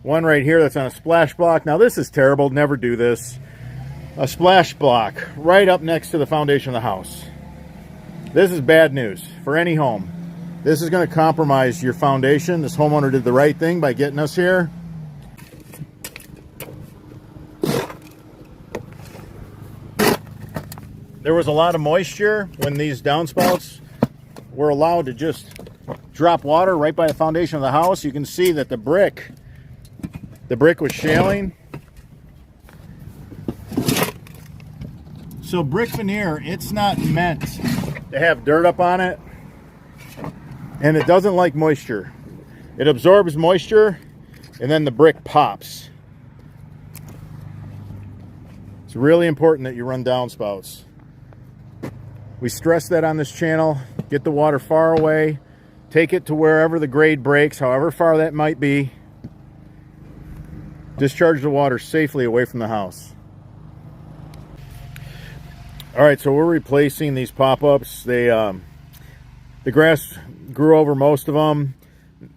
One right here that's on a splash block. Now this is terrible, never do this. A splash block right up next to the foundation of the house. This is bad news for any home. This is going to compromise your foundation. This homeowner did the right thing by getting us here. There was a lot of moisture when these downspouts were allowed to just drop water right by the foundation of the house. You can see that the brick was shaling. So brick veneer, it's not meant to have dirt up on it, and it doesn't like moisture. It absorbs moisture and then the brick pops. It's really important that you run downspouts. We stress that on this channel. Get the water far away. Take it to wherever the grade breaks, however far that might be. Discharge the water safely away from the house. All right, so we're replacing these pop-ups. The grass grew over most of them.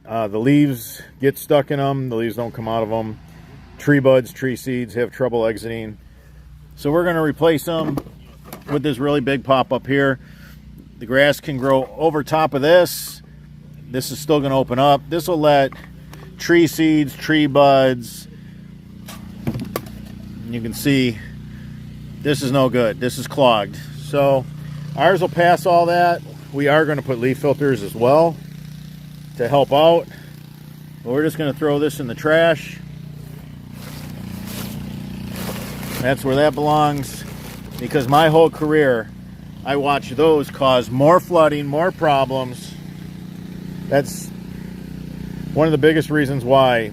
The leaves get stuck in them. The leaves don't come out of them. Tree buds, tree seeds have trouble exiting. So we're going to replace them with this really big pop-up here. The grass can grow over top of this. This is still going to open up. This will let tree seeds, tree buds. You can see this is no good. This is clogged. So ours will pass all that. We are going to put leaf filters as well to help out. But we're just going to throw this in the trash. That's where that belongs, because my whole career I watched those cause more flooding, more problems. That's one of the biggest reasons why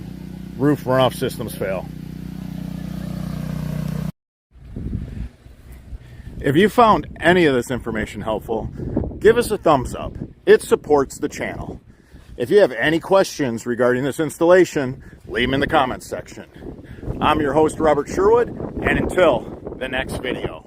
roof runoff systems fail. If you found any of this information helpful, give us a thumbs up. It supports the channel. If you have any questions regarding this installation, leave them in the comments section. I'm your host, Robert Sherwood, and until the next video.